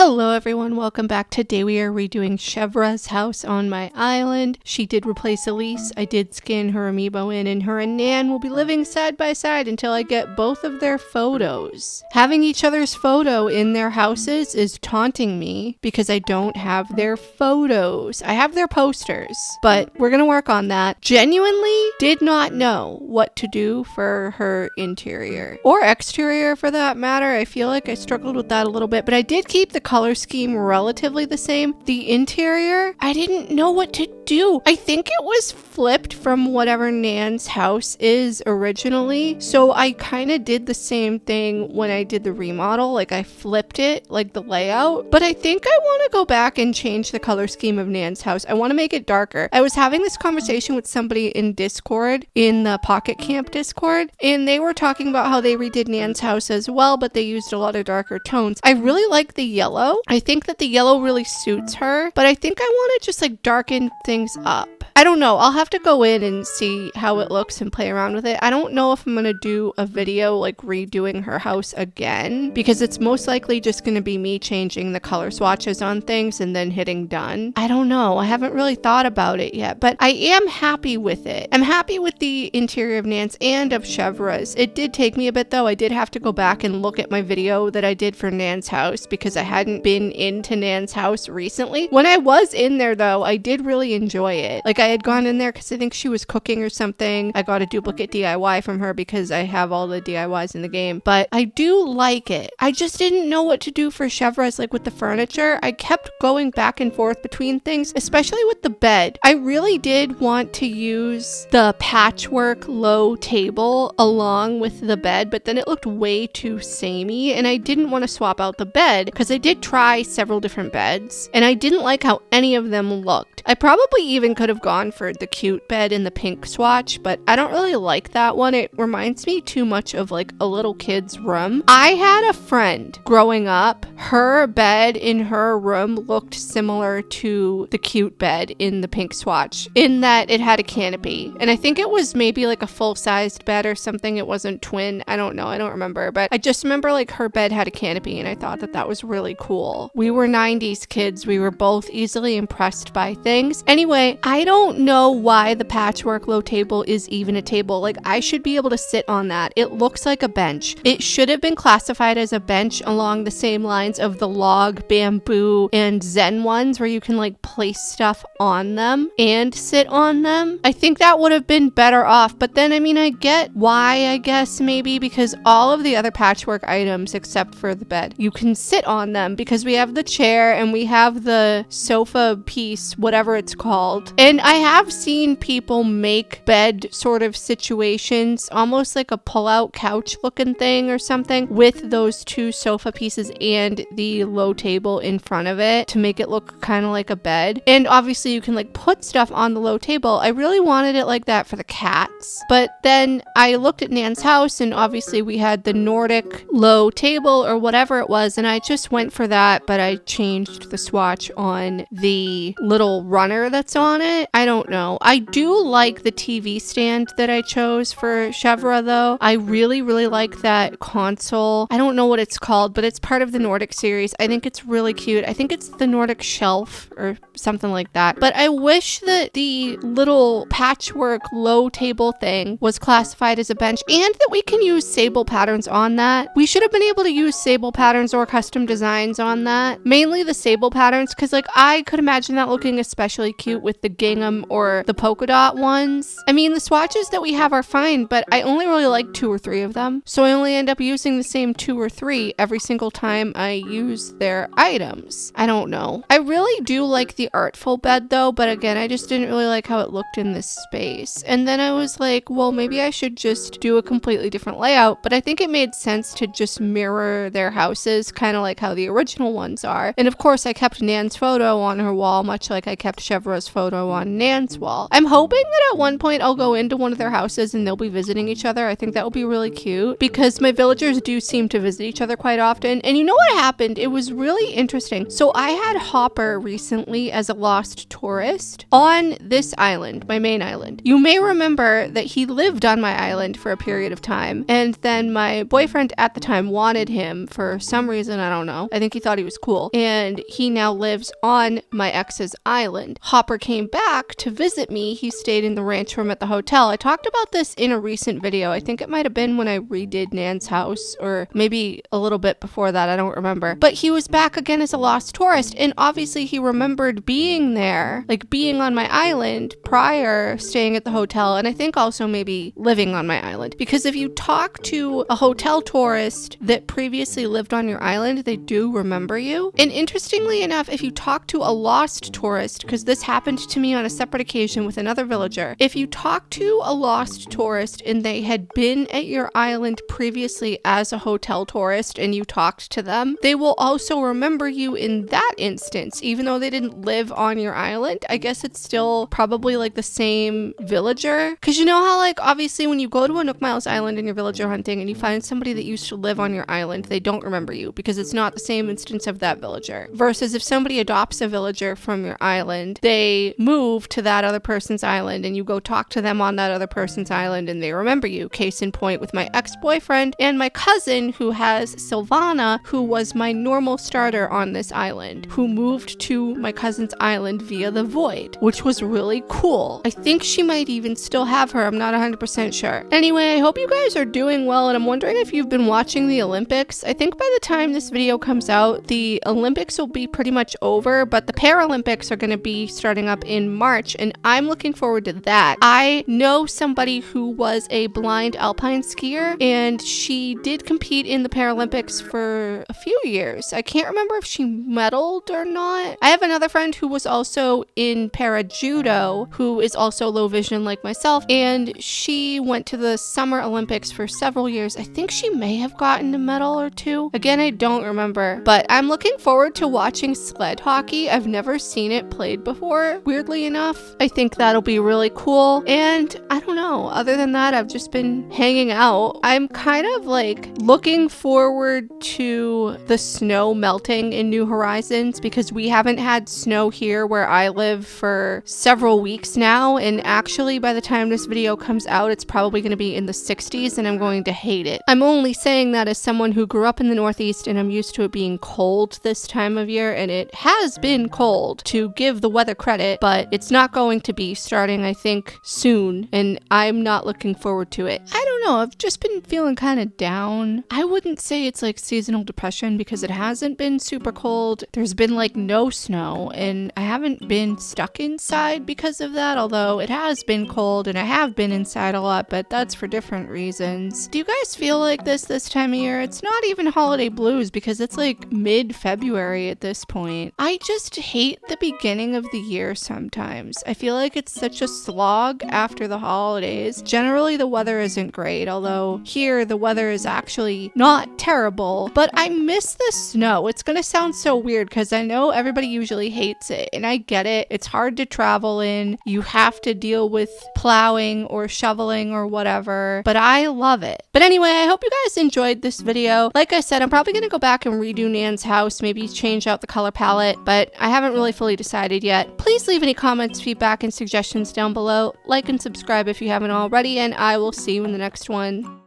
Hello everyone, welcome back. Today we are redoing Chevre's house on my island. She did replace Elise. I did scan her amiibo in, and her and Nan will be living side by side until I get both of their photos. Having each other's photo in their houses is taunting me because I don't have their photos. I have their posters, but we're gonna work on that. Genuinely did not know what to do for her interior or exterior for that matter. I feel like I struggled with that a little bit, but I did keep the color scheme relatively the same. The interior, I didn't know what to do. I think it was flipped from whatever Nan's house is originally. So I kind of did the same thing when I did the remodel. Like I flipped it, like the layout. But I think I want to go back and change the color scheme of Nan's house. I want to make it darker. I was having this conversation with somebody in Discord, in the Pocket Camp Discord, and they were talking about how they redid Nan's house as well, but they used a lot of darker tones. I really like the yellow. I think that the yellow really suits her, but I think I want to just like darken things up. I don't know. I'll have to go in and see how it looks and play around with it. I don't know if I'm going to do a video like redoing her house again, because it's most likely just going to be me changing the color swatches on things and then hitting done. I don't know. I haven't really thought about it yet, but I am happy with it. I'm happy with the interior of Nan's and of Chevre's. It did take me a bit though. I did have to go back and look at my video that I did for Nan's house because I hadn't been into Nan's house recently. When I was in there though, I did really enjoy it. Like I had gone in there because I think she was cooking or something. I got a duplicate DIY from her because I have all the DIYs in the game, but I do like it. I just didn't know what to do for Chevre's, like with the furniture. I kept going back and forth between things, especially with the bed. I really did want to use the patchwork low table along with the bed, but then it looked way too samey and I didn't want to swap out the bed because I did try several different beds and I didn't like how any of them looked. I probably even could have gone for the cute bed in the pink swatch, but I don't really like that one. It reminds me too much of like a little kid's room. I had a friend growing up, her bed in her room looked similar to the cute bed in the pink swatch in that it had a canopy. And I think it was maybe like a full-sized bed or something. It wasn't twin. I don't know. I don't remember. But I just remember like her bed had a canopy and I thought that that was really cool. We were 90s kids. We were both easily impressed by things. Anyway, I don't know why the patchwork low table is even a table. Like I should be able to sit on that. It looks like a bench. It should have been classified as a bench along the same lines of the log, bamboo, and zen ones where you can like place stuff on them and sit on them. I think that would have been better off. But then I mean I get why, I guess maybe because all of the other patchwork items except for the bed, you can sit on them because we have the chair and we have the sofa piece, whatever it's called. And I have seen people make bed sort of situations, almost like a pull-out couch looking thing or something, with those two sofa pieces and the low table in front of it to make it look kind of like a bed. And obviously you can like put stuff on the low table. I really wanted it like that for the cats. But then I looked at Nan's house and obviously we had the Nordic low table or whatever it was, and I just went for that, but I changed the swatch on the little runner that's on it. I don't know. I do like the TV stand that I chose for Chevre though. I really like that console. I don't know what it's called, but it's part of the Nordic series. I think it's really cute. I think it's the Nordic shelf or something like that. But I wish that the little patchwork low table thing was classified as a bench and that we can use sable patterns on that. We should have been able to use sable patterns or custom designs on that. Mainly the sable patterns, because like I could imagine that looking especially cute with the gingham or the polka dot ones. I mean, the swatches that we have are fine, but I only really like 2 or 3 of them. So I only end up using the same 2 or 3 every single time I use their items. I don't know. I really do like the artful bed though, but again, I just didn't really like how it looked in this space. And then I was like, well, maybe I should just do a completely different layout, but I think it made sense to just mirror their houses, kind of like how the original ones are. And of course, I kept Nan's photo on her wall, much like I kept Chevre's photo on Nan's wall. I'm hoping that at one point I'll go into one of their houses and they'll be visiting each other. I think that would be really cute because my villagers do seem to visit each other quite often. And you know what happened? It was really interesting. So I had Hopper recently as a lost tourist on this island, my main island. You may remember that he lived on my island for a period of time, and then my boyfriend at the time wanted him for some reason, I don't know. I think he thought he was cool, and he now lives on my ex's island. Hopper came back to visit me. He stayed in the ranch room at the hotel. I talked about this in a recent video. I think it might have been when I redid Nan's house, or maybe a little bit before that, I don't remember. But he was back again as a lost tourist, and obviously he remembered being there, like being on my island prior, staying at the hotel, and I think also maybe living on my island. Because if you talk to a hotel tourist that previously lived on your island, they do remember you. And interestingly enough, if you talk to a lost tourist, because this happened to me on a separate occasion with another villager, if you talk to a lost tourist and they had been at your island previously as a hotel tourist and you talked to them, they will also remember you in that instance, even though they didn't live on your island. I guess it's still probably like the same villager. Because you know how, like, obviously when you go to a Nook Miles island and you're villager hunting and you find somebody that used to live on your island, they don't remember you because it's not the same instance of that villager. Versus if somebody adopts a villager from your island, they move to that other person's island and you go talk to them on that other person's island and they remember you. Case in point with my ex-boyfriend and my cousin who has Sylvana, who was my normal starter on this island, who moved to my cousin's island via the Void, which was really cool. I think she might even still have her. I'm not 100% sure. Anyway, I hope you guys are doing well, and I'm wondering if you've been watching the Olympics. I think by the time this video comes out, the Olympics will be pretty much over, but the Paralympics are going to be starting up in March, and I'm looking forward to that. I know somebody who was a blind alpine skier, and she did compete in the Paralympics for a few years. I can't remember if she medaled or not. I have another friend who was also in para judo, who is also low vision like myself, and she went to the Summer Olympics for several years. I think she may have gotten a medal or two. Again, I don't remember, but I'm looking forward to watching sled hockey. I've never seen it played before, weirdly enough. I think that'll be really cool, and I don't know, other than that, I've just been hanging out. I'm kind of like looking forward to the snow melting in New Horizons because we haven't had snow here where I live for several weeks now, and actually by the time this video comes out, it's probably going to be in the 60s and I'm going to hate it. I'm only saying that as someone who grew up in the Northeast and I'm used to it being cold this time of year, and it has been cold, to give the weather credit, but it's not going to be starting, I think, soon, and I'm not looking forward to it. I don't know, I've just been feeling kind of down. I wouldn't say it's like seasonal depression because it hasn't been super cold. There's been like no snow, and I haven't been stuck inside because of that, although it has been cold and I have been inside a lot, but that's for different reasons. Do you guys feel like this time of year? It's not even holiday blues because it's like mid-February at this point. I just hate the beginning of the year sometimes. I feel like it's such a slog after the holidays. Generally, the weather isn't great, although here the weather is actually not terrible, but I miss the snow. It's gonna sound so weird because I know everybody usually hates it, and I get it. It's hard to travel in. You have to deal with plowing or shoveling or whatever, but I love it. But anyway, I hope you guys enjoyed this video. Like I said, I'm probably gonna go back and redo Nan's house, maybe change out the color palette, but I haven't really fully decided yet. Please leave any comments, feedback, and suggestions down below. Like and subscribe if you haven't already, and I will see you in the next one.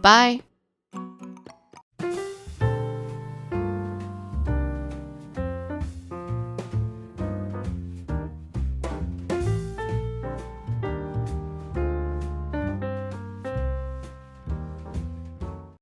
Bye.